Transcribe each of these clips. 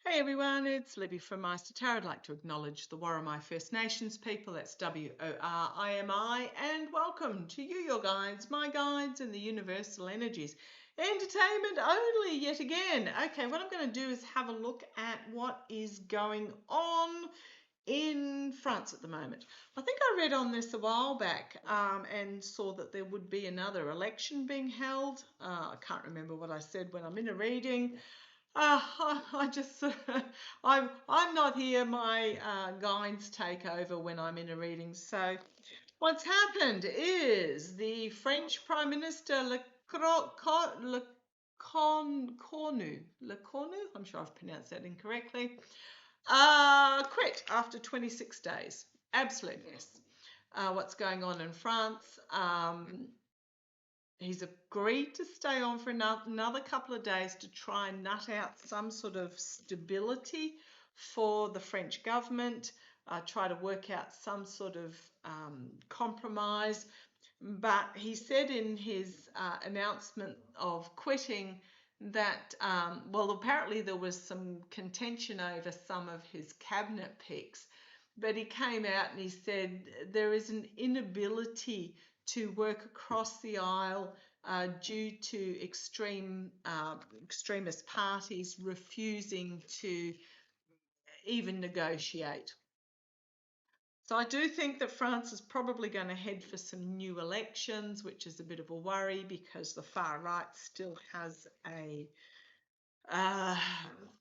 Hey everyone, it's Libby from maighstirtarot. I'd like to acknowledge the Worimi First Nations people, that's W-O-R-I-M-I, and welcome to you, your guides, my guides, and the universal energies. Entertainment only, yet again. Okay, what I'm going to do is have a look at what is going on in France at the moment. I think I read on this a while back and saw that there would be another election being held. I can't remember what I said when I'm in a reading. I just, I'm not here. My guides take over when I'm in a reading. So, what's happened is the French Prime Minister Lecornu, I'm sure I've pronounced that incorrectly, quit after 26 days. Absolute mess. What's going on in France? He's agreed to stay on for another couple of days to try and nut out some sort of stability for the French government, try to work out some sort of compromise. But he said in his announcement of quitting that, well, apparently there was some contention over some of his cabinet picks, but he came out and he said there is an inability to work across the aisle due to extremist parties refusing to even negotiate. So I do think that France is probably going to head for some new elections, which is a bit of a worry because the far right still has a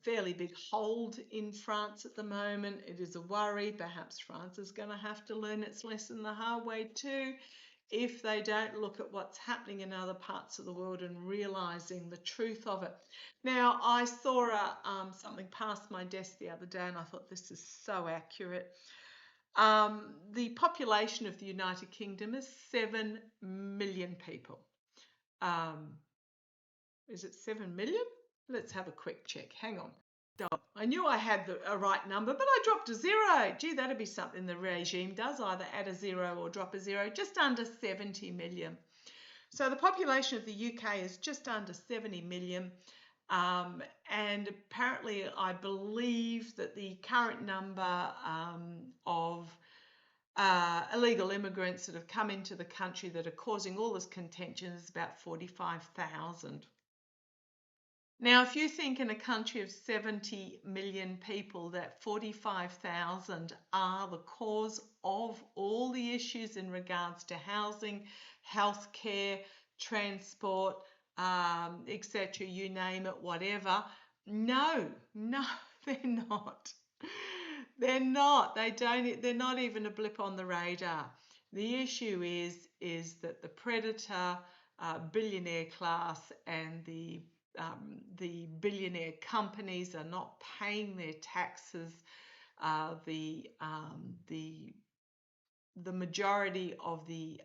fairly big hold in France at the moment. It is a worry. Perhaps France is going to have to learn its lesson the hard way too, if they don't look at what's happening in other parts of the world and realizing the truth of it. Now, I saw something pass my desk the other day and I thought this is so accurate. The population of the United Kingdom is 7 million people. Is it 7 million? Let's have a quick check. Hang on. I knew I had a right number, but I dropped a zero. Gee, that'd be something the regime does, either add a zero or drop a zero. Just under 70 million. So the population of the UK is just under 70 million. And apparently I believe that the current number of illegal immigrants that have come into the country that are causing all this contention is about 45,000. Now, if you think in a country of 70 million people that 45,000 are the cause of all the issues in regards to housing, healthcare, transport, etc., you name it, whatever. No, they're not. They're not. They're not even a blip on the radar. The issue is that the predator, billionaire class and the billionaire companies are not paying their taxes. The majority of the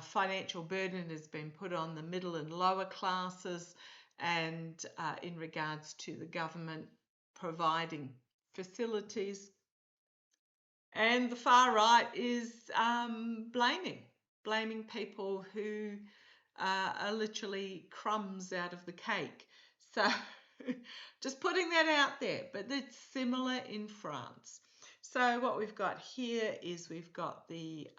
financial burden has been put on the middle and lower classes, and in regards to the government providing facilities. And the far right is blaming people who are literally crumbs out of the cake. So just putting that out there, but it's similar in France. So what we've got here is we've got the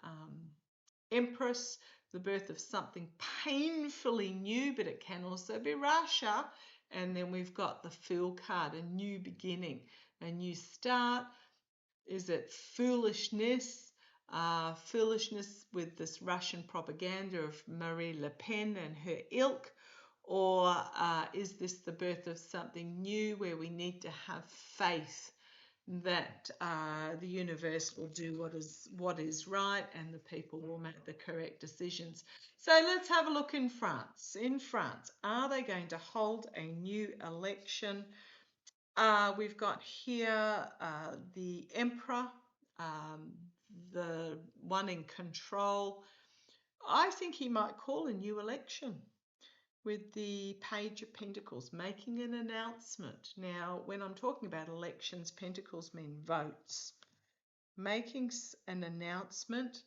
Empress, the birth of something painfully new, but it can also be Russia. And then we've got the Fool card, a new beginning, a new start. Is it foolishness? Foolishness with this Russian propaganda of Marine Le Pen and her ilk? Or is this the birth of something new where we need to have faith that the universe will do what is right and the people will make the correct decisions? So let's have a look in France. In France, are they going to hold a new election? We've got here the Emperor, the one in control. I think he might call a new election with the Page of Pentacles, making an announcement. Now, when I'm talking about elections, Pentacles mean votes. Making an announcement,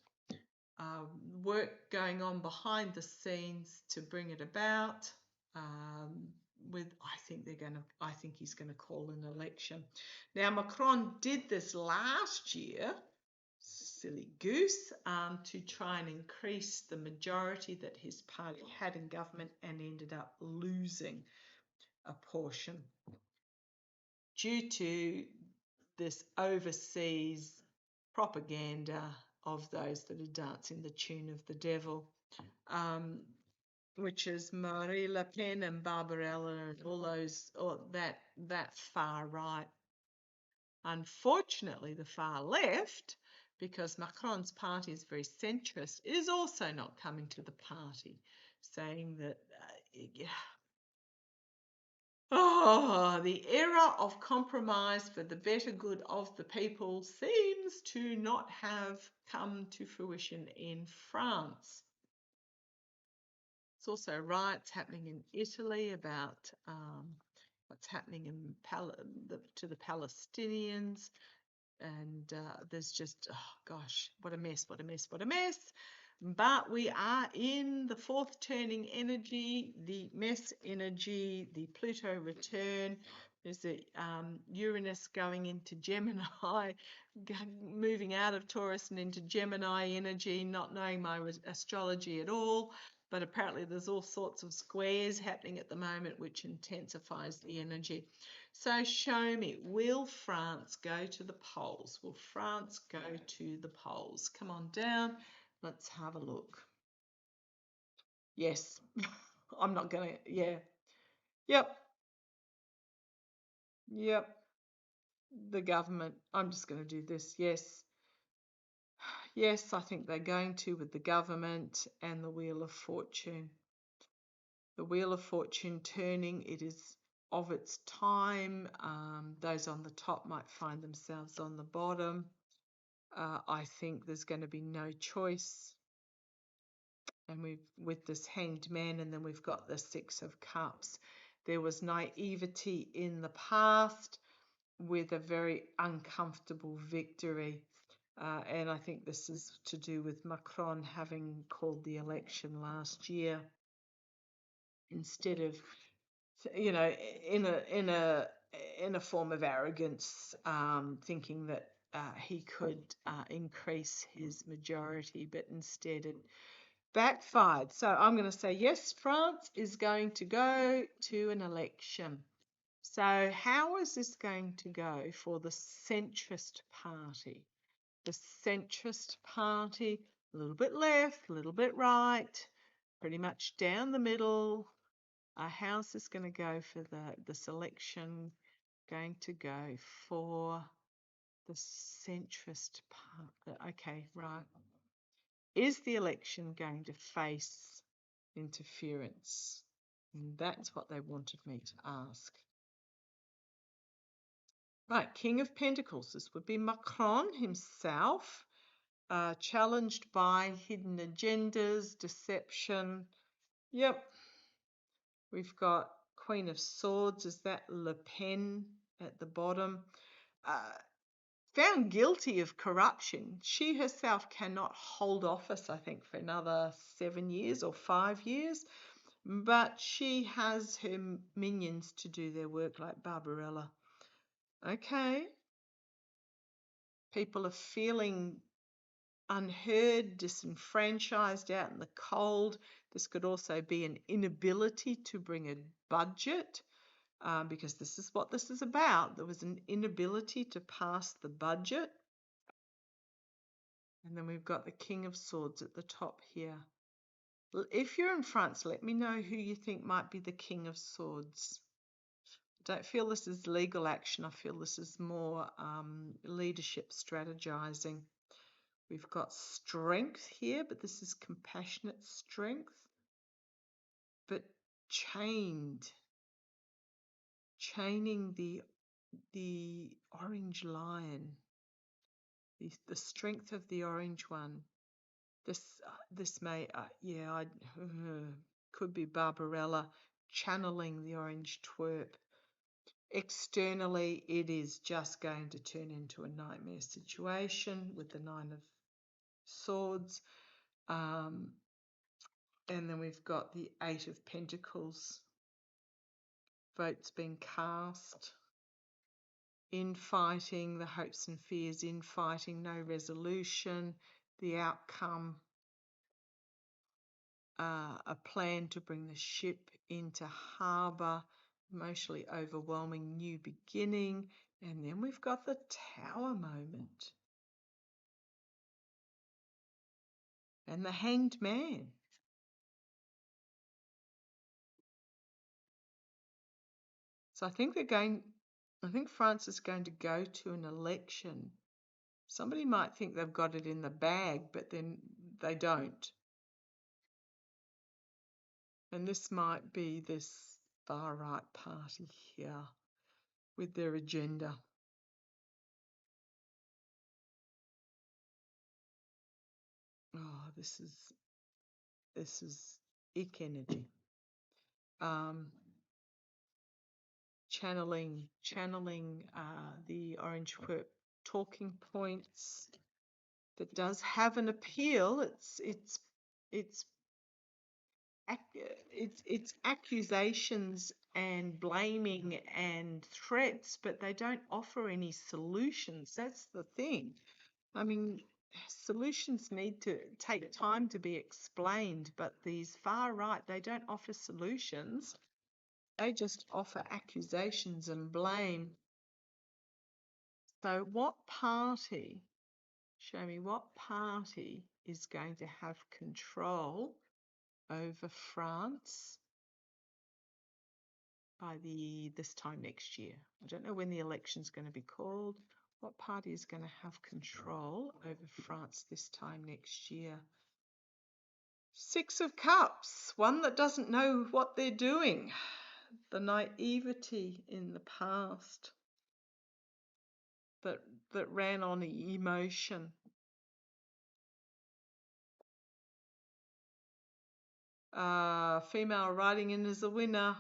work going on behind the scenes to bring it about. I think he's going to call an election. Now, Macron did this last year, silly goose, to try and increase the majority that his party had in government, and ended up losing a portion due to this overseas propaganda of those that are dancing the tune of the devil, which is Marine Le Pen and Barbarella and all those, or that far right. Unfortunately, the far left, because Macron's party is very centrist, is also not coming to the party, saying that the era of compromise for the better good of the people seems to not have come to fruition in France. It's also riots happening in Italy about what's happening to the Palestinians. And there's just, oh gosh, what a mess, what a mess, what a mess. But we are in the fourth turning energy, the mess energy, the Pluto return. There's the Uranus going into Gemini, moving out of Taurus and into Gemini energy, not knowing my astrology at all. But apparently there's all sorts of squares happening at the moment, which intensifies the energy. So show me, will France go to the polls? Will France go to the polls? Come on down. Let's have a look. Yes. I'm not going to, yeah. Yep. Yep. The government. I'm just going to do this. Yes. Yes, I think they're going to with the government and the Wheel of Fortune. The Wheel of Fortune turning, it is of its time. Those on the top might find themselves on the bottom. I think there's going to be no choice. And with this Hanged Man, and then we've got the Six of Cups. There was naivety in the past with a very uncomfortable victory. And I think this is to do with Macron having called the election last year instead of, you know, in a form of arrogance, thinking that he could increase his majority, but instead it backfired. So I'm going to say yes, France is going to go to an election. So how is this going to go for the centrist party? The centrist party, a little bit left, a little bit right, pretty much down the middle. How's this going to go for the selection? Going to go for the centrist part. Okay, right. Is the election going to face interference? And that's what they wanted me to ask. Right, King of Pentacles. This would be Macron himself, challenged by hidden agendas, deception. Yep. We've got Queen of Swords. Is that Le Pen at the bottom? Found guilty of corruption. She herself cannot hold office, I think, for another 7 years or 5 years. But she has her minions to do their work, like Barbarella. Okay. People are feeling unheard, disenfranchised, out in the cold. This could also be an inability to bring a budget, because this is what this is about. There was an inability to pass the budget. And then we've got the King of Swords at the top here. If you're in France, let me know who you think might be the King of Swords. I don't feel this is legal action. I feel this is more leadership strategizing. We've got strength here, but this is compassionate strength. But chaining the orange lion, the strength of the orange one. This may, could be Barbarella channeling the orange twerp. Externally, it is just going to turn into a nightmare situation with the Nine of Swords. And then we've got the Eight of Pentacles. votes being cast. Infighting, the hopes and fears, infighting, no resolution, the outcome, a plan to bring the ship into harbour, emotionally overwhelming new beginning, and then we've got the Tower moment. And the Hanged Man. So I think France is going to go to an election. Somebody might think they've got it in the bag, but then they don't. And this might be this far right party here with their agenda. Oh, this is ick energy. Channeling the orange quirk talking points that does have an appeal. It's accusations and blaming and threats, but they don't offer any solutions. That's the thing. I mean, solutions need to take time to be explained, but these far right, they don't offer solutions. They just offer accusations and blame. So show me what party is going to have control over France by this time next year? I don't know when the election's going to be called. What party is going to have control over France this time next year? Six of Cups, one that doesn't know what they're doing. The naivety in the past that ran on emotion. Female writing in as a winner.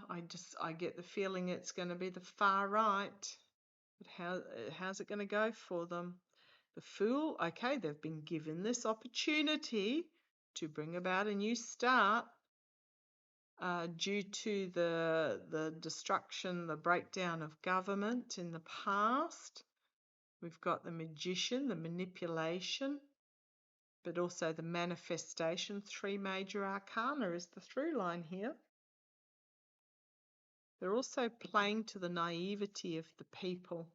I get the feeling it's going to be the far right. But how's it going to go for them? The Fool, okay, they've been given this opportunity to bring about a new start due to the destruction, the breakdown of government in the past. We've got the Magician, the manipulation, but also the manifestation. 3 major arcana is the through line here. They're also playing to the naivety of the people.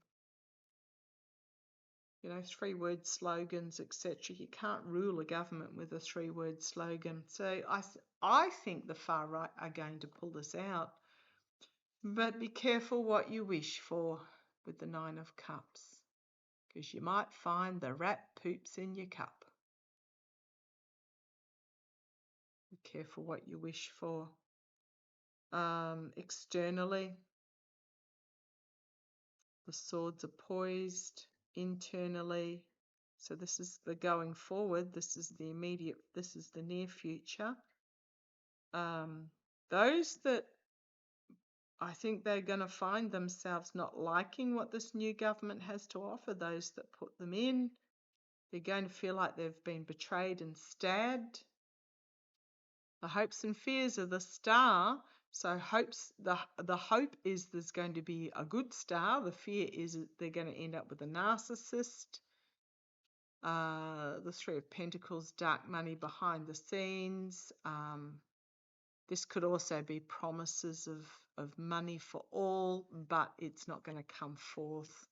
3-word slogans, etc. You can't rule a government with a 3-word slogan. So I think the far right are going to pull this out. But be careful what you wish for with the 9 of Cups, because you might find the rat poops in your cup. Be careful what you wish for. Externally, the swords are poised. Internally, so this is the going forward, this is the immediate, this is the near future. Those that I think they're going to find themselves not liking what this new government has to offer, those that put them in, they're going to feel like they've been betrayed and stabbed. The hopes and fears are the star. So the hope is there's going to be a good star. The fear is they're going to end up with a narcissist. The 3 of Pentacles, dark money behind the scenes. This could also be promises of money for all, but it's not going to come forth.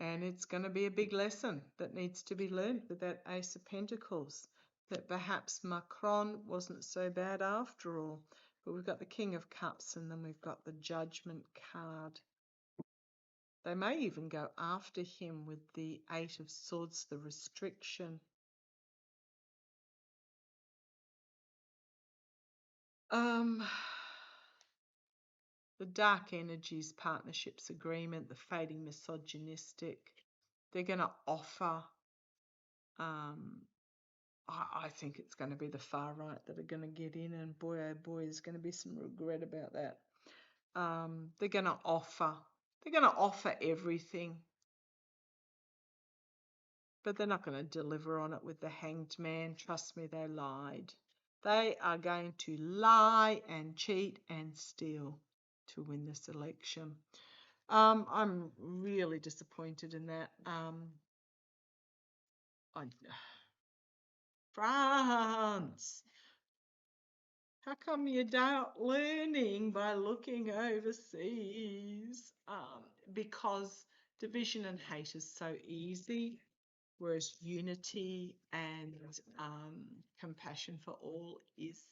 And it's going to be a big lesson that needs to be learned with that Ace of Pentacles, that perhaps Macron wasn't so bad after all. But we've got the King of Cups, and then we've got the Judgment card. They may even go after him with the 8 of Swords, the restriction. The dark energies, partnerships, agreement, the fading misogynistic. They're going to offer, I think it's going to be the far right that are going to get in, and boy, oh boy, there's going to be some regret about that. They're going to offer everything, but they're not going to deliver on it with the Hanged Man. Trust me, they lied. They are going to lie and cheat and steal to win this election. I'm really disappointed in that. France, how come you don't learning by looking overseas? Because division and hate is so easy, whereas unity and compassion for all is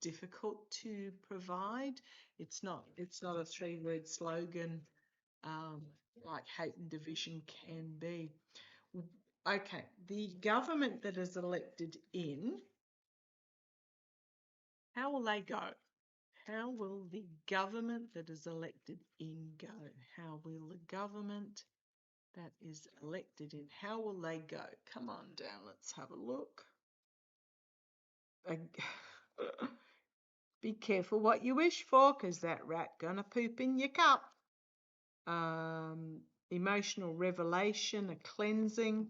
difficult to provide. It's not a three-word slogan like hate and division can be. Okay, the government that is elected in, how will they go? How will the government that is elected in go? How will the government that is elected in, how will they go? Come on down, let's have a look. Be careful what you wish for, because that rat gonna poop in your cup. Emotional revelation, a cleansing,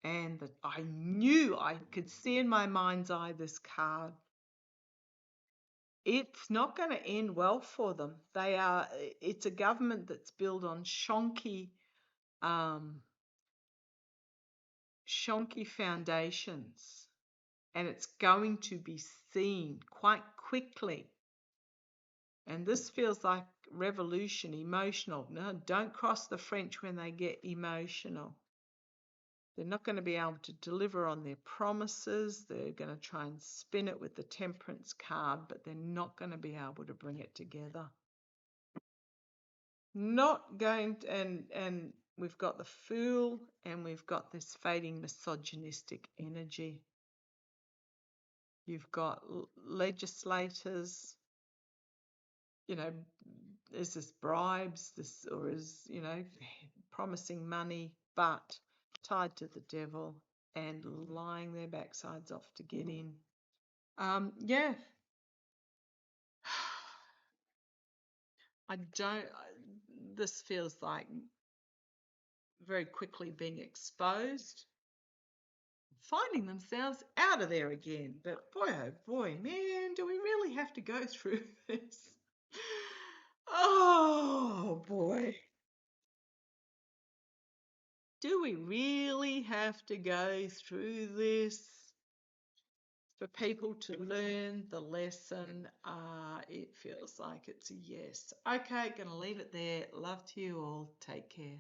and that I knew, I could see in my mind's eye this card. It's not going to end well for them. It's a government that's built on shonky foundations, and it's going to be seen quite quickly. And this feels like revolution, emotional. No, don't cross the French when they get emotional. They're not going to be able to deliver on their promises. They're going to try and spin it with the temperance card, but they're not going to be able to bring it together. Not going to, and we've got the Fool, and we've got this fading misogynistic energy. You've got legislators, is this bribes, or is, promising money, but tied to the devil and lying their backsides off to get in. Yeah. This feels like very quickly being exposed, finding themselves out of there again. But boy, oh boy, man, do we really have to go through this? Oh boy. Do we really have to go through this for people to learn the lesson? It feels like it's a yes. Okay, gonna leave it there. Love to you all. Take care.